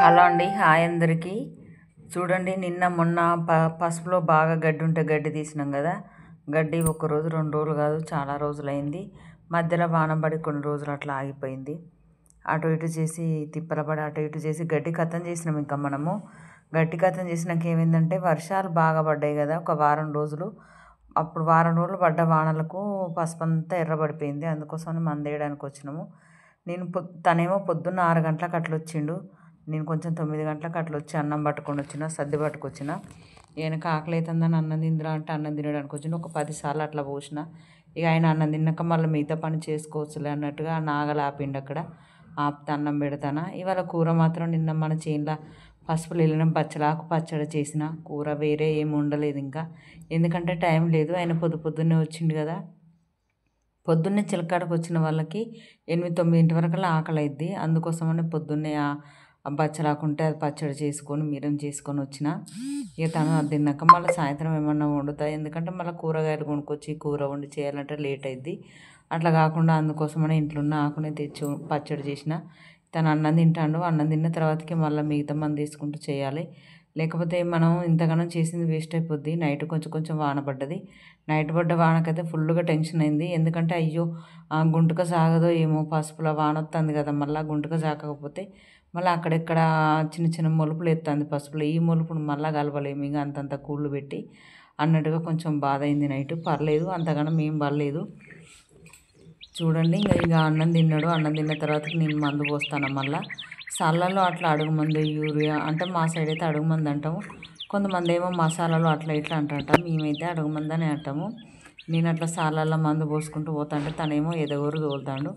Hello అండి, hi అందరికీ. చూడండి, నిన్న మొన్న పసుపులో బాగా గడ్డి ఉంటే గడ్డి తీసినాం కదా. గడ్డి ఒక రోజు 2 రోజులు కాదు, చాలా రోజులైంది. మధ్యలో వాన పడి కొన్ని రోజులు అట్లా ఆగిపోయింది. అటు ఇటు చేసి తిప్పలపడి అటు ఇటు చేసి గడ్డి కథం చేసినాం. ఇంకా మనము గడ్డి కథం చేసినాక ఏమైందంటే వర్షాలు బాగా పడ్డాయి కదా, ఒక వారం రోజులు. అప్పుడు వారం రోజులు పడ్డ వానలకు పసుపు అంతా ఎర్రబడిపోయింది. అందుకోసమని మందేయడానికి వచ్చినాము. తనేమో పొద్దున్న 6 గంటలకు అట్లా వచ్చిండు. నేను కొంచెం 9 గంటలకు అట్లా వచ్చి అన్నం పట్టుకొని వచ్చిన, సర్ది పట్టుకొచ్చిన. ఈయనకు ఆకలి అవుతుందని అన్నం తిందిరా అంటే అన్నం తినడానికి వచ్చిండు. ఒక 10 సార్లు అట్లా పోసిన. ఇక ఆయన అన్నం తిన్నాక మళ్ళీ మిగతా పని చేసుకోవచ్చులే అన్నట్టుగా నాగలు ఆపిండు అక్కడ. ఆపితే అన్నం పెడతానా. ఇవాళ కూర మాత్రం నిన్న మన చేనులో పసుపులు వెళ్ళిన బచ్చలాకు పచ్చడి చేసిన. కూర వేరే ఏమి ఉండలేదు ఇంకా, ఎందుకంటే టైం లేదు. ఆయన పొద్దున్నే వచ్చిండు కదా. పొద్దున్నే చిలకాడకు వచ్చిన వాళ్ళకి 8-9 వరకు ఆకలి అయింది. అందుకోసమని పొద్దున్నే బచ్చలాకుంటే అది పచ్చడి చేసుకొని మిరం చేసుకొని వచ్చిన. ఇక తను అది తిన్నాక మళ్ళీ సాయంత్రం ఏమన్నా వండుతా, ఎందుకంటే మళ్ళీ కూరగాయలు కొనుక్కొచ్చి కూర వండి చేయాలంటే లేట్ అయింది. అట్లా కాకుండా అందుకోసమని ఇంట్లో ఉన్న ఆకునే తెచ్చి పచ్చడి చేసిన. తను అన్నం తింటాడు. అన్నం తిన్న తర్వాతకి మళ్ళీ మిగతా మంది తీసుకుంటూ చేయాలి. లేకపోతే మనం ఇంతగానో చేసింది వేస్ట్ అయిపోద్ది. నైట్ కొంచెం కొంచెం వాన పడ్డది. నైట్ పడ్డ వానకైతే ఫుల్గా టెన్షన్ అయింది. ఎందుకంటే అయ్యో గుంటక సాగదో ఏమో, పసుపులో వాన వస్తుంది కదా, మళ్ళీ గుంటక సాగకపోతే మళ్ళీ అక్కడెక్కడ చిన్న చిన్న మొలుపులు ఎత్తుంది పసుపులో. ఈ మొలుపును మళ్ళీ కలవలేము ఇంకా అంతంత కూళ్ళు పెట్టి అన్నట్టుగా కొంచెం బాధ అయింది. నైట్ పర్లేదు, అంతగానో మేము పర్లేదు. చూడండి, ఇక అన్నం తిన్నాడు. అన్నం తిన్న తర్వాత నేను మందు పోస్తాను. మళ్ళీ సళ్ళల్లో అట్లా అడుగు మందు, యూరియా అంటే మా సైడ్ అయితే అడుగు మందు అంటాము. కొంతమంది ఏమో మసాలాలు అట్లా ఇట్లా అంటాం. మేమైతే అడుగు మందు అని అంటాము. నేను అట్లా సార్లల్లో మందు పోసుకుంటూ పోతాంటే తనేమో ఎదగోరు తోలుతాడు.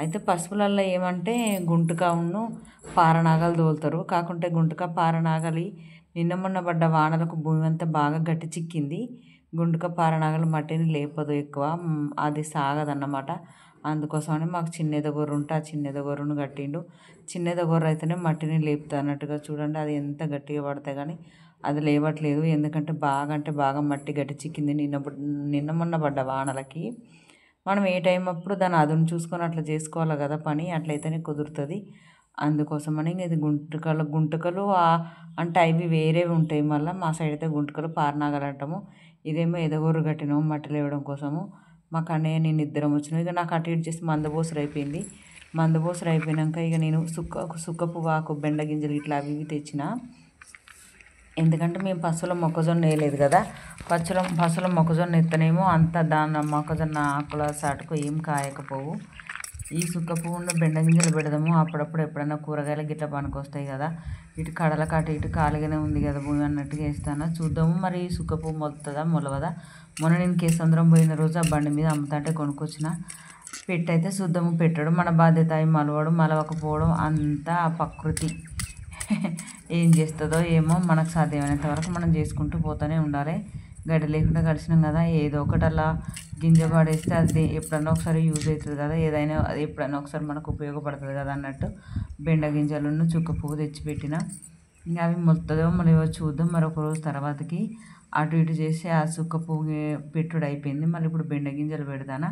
అయితే పసుపులల్లో ఏమంటే గుంటక పారనాగలు తోలుతారు. కాకుంటే గుంటక పారనాగలి నిన్న మొన్న పడ్డ వానలకు భూమి అంతా బాగా గట్టి చిక్కింది. గుంటక పారనాగలు మట్టిని లేపదు ఎక్కువ, అది సాగదన్నమాట. అందుకోసమని మాకు చిన్నెదగొర్రు ఉంటే ఆ చిన్నెదగొర్రును కట్టిండు. చిన్నెదగొర్రు అయితేనే మట్టిని లేపుతా అన్నట్టుగా. చూడండి, అది ఎంత గట్టిగా పడితే కానీ అది లేవట్లేదు. ఎందుకంటే బాగా మట్టి గట్టి చిక్కింది నిన్న మొన్న పడ్డ వానలకి. మనం ఏ టైం అప్పుడు దాన్ని అదును చూసుకొని అట్లా చేసుకోవాలి కదా పని, అట్లయితేనే కుదురుతుంది. అందుకోసమని ఇది గుంటకలు అంటే అవి వేరేవి ఉంటాయి. మళ్ళీ మా సైడ్ అయితే గుంటకలు పారనాగలు అంటాము. ఇదేమో ఎదగొర్రు కట్టినాము మట్టి లేవడం కోసము. మా కన్నయ్య నేను ఇద్దరం వచ్చినాం. ఇక నాకు అటు ఇటు చేసి మందబోసరు అయిపోయింది. మందబోసరు అయిపోయాక ఇక నేను సుక్క పువ్వాకు, బెండ గింజలు ఇట్లా అవి ఇవి తెచ్చిన. ఎందుకంటే మేము పసులో మొక్కజొన్న వేయలేదు కదా. పసులో మొక్కజొన్న ఎత్తనేమో అంత దాని మొక్కజొన్న ఆకుల సాటుకు ఏం కాయకపోవు. ఈ సుక్క పువ్వును బెండ గింజలు పెడదాము. అప్పుడప్పుడు ఎప్పుడైనా కూరగాయలు గిట్ల పనికొస్తాయి కదా. ఇటు కడలకు అటు ఇటు ఖాళీగానే ఉంది కదా భూమి అన్నట్టుగా వేస్తాను. చూద్దాము మరి సుక్క పువ్వు మొలుతుందా మొలవదా. మొన్న నేను కేసంద్రం పోయిన రోజు ఆ బండి మీద అమ్ముతుంటే కొనుక్కొచ్చిన. పెట్టయితే చూద్దాము. పెట్టడం మన బాధ్యత, అవి మలవడం మలవకపోవడం అంతా ప్రకృతి ఏం చేస్తుందో ఏమో. మనకు సాధ్యమైనంత వరకు మనం చేసుకుంటూ పోతూనే ఉండాలి. గడ్డి లేకుండా గడిచినాం కదా, ఏదో ఒకటి అలా గింజ పడేస్తే అది ఎప్పుడన్నా ఒకసారి యూజ్ అవుతుంది కదా. ఏదైనా అది ఎప్పుడైనా ఒకసారి మనకు ఉపయోగపడుతుంది కదా అన్నట్టు బెండ గింజలను చుక్క పువ్వు తెచ్చిపెట్టిన. ఇంకా అవి మొలుతుందో మళ్ళీ చూద్దాం. మరొక రోజు తర్వాతకి అటు ఇటు చేసి ఆ చుక్క పువ్వు పెట్టుడు అయిపోయింది. మళ్ళీ ఇప్పుడు బెండ గింజలు పెడతాను.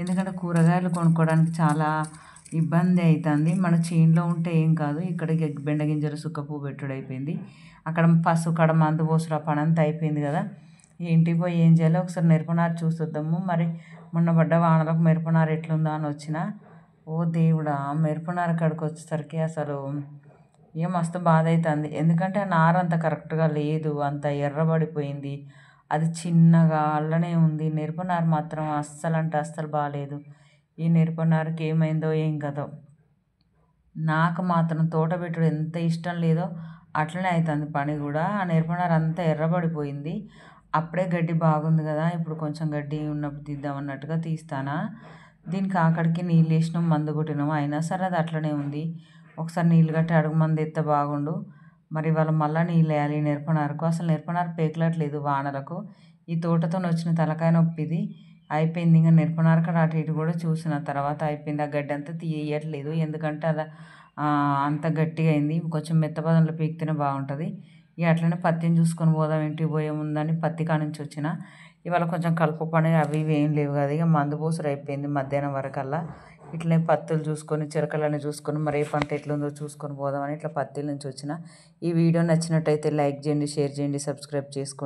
ఎందుకంటే కూరగాయలు కొనుక్కోవడానికి చాలా ఇబ్బంది అవుతుంది. మన చేనులో ఉంటే ఏం కాదు, ఇక్కడికి బెండ గింజలు సుక్క పువ్వు పెట్టుడు అయిపోయింది. అక్కడ కాడ మందు పోసురా పని అంతా అయిపోయింది కదా. ఇంటికి పోయి ఏం చేయాలో ఒకసారి మిరపనారు చూసొద్దాము. మరి మొన్న పడ్డ వానలకు మిరపనారు ఎట్లుందో అని వచ్చిన. ఓ దేవుడా, మిరపనారు కాడికి వచ్చేసరికి అసలు ఏం మస్తు బాధ అవుతుంది. ఎందుకంటే ఆ నార అంత కరెక్ట్గా లేదు, అంత ఎర్రబడిపోయింది. అది చిన్నగా అల్లనే ఉంది. మిరపనారు మాత్రం అస్సలు అంటే అస్సలు బాగాలేదు. ఈ మిరపనారుకి ఏమైందో ఏం కదో. నాకు మాత్రం తోట పెట్టుడు ఎంత ఇష్టం లేదో అట్లనే అవుతుంది పని కూడా. ఆ మిరపనారు అంతా ఎర్రబడిపోయింది. అప్పుడే గడ్డి బాగుంది కదా, ఇప్పుడు కొంచెం గడ్డి ఉన్నప్పుడు తీద్దామన్నట్టుగా తీస్తానా. దీనికి ఆఖడికి నీళ్ళు వేసినాం, మందు కొట్టినాము, అయినా సరే అది అట్లనే ఉంది. ఒకసారి నీళ్ళు కట్టి అడుగు మందు ఎత్తే బాగుండు. మరి వాళ్ళు మళ్ళీ నీళ్ళు వేయాలి మిరపనారుకు. అసలు మిరపనారు పేకలట్లేదు వానలకు. ఈ తోటతో వచ్చిన తలకాయ నొప్పి ఇది అయిపోయింది. ఇంకా మిరపనారు కాడ అటు ఇటు కూడా చూసిన తర్వాత అయిపోయింది. ఆ గడ్డి అంతా తీయట్లేదు, ఎందుకంటే అది అంత గట్టిగా అయింది. కొంచెం మెత్తపదంలో పీకితేనే బాగుంటుంది. ఇక అట్లనే పత్తిని చూసుకొని పోదాం ఇంటికి పోయే ముందని పత్తి కాడ నుంచి వచ్చిన. ఇవాళ కొంచెం కలుపు పని అవి ఇవి ఏం లేవు కదా. ఇక మందు పోసురు అయిపోయింది మధ్యాహ్నం వరకల్లా. ఇట్లనే పత్తులు చూసుకొని చిరకలని చూసుకొని మరి ఏ పంట ఎట్లుందో చూసుకొని పోదామని ఇట్లా పత్తిల నుంచి వచ్చిన. ఈ వీడియో నచ్చినట్టయితే లైక్ చేయండి, షేర్ చేయండి, సబ్స్క్రైబ్ చేసుకోండి.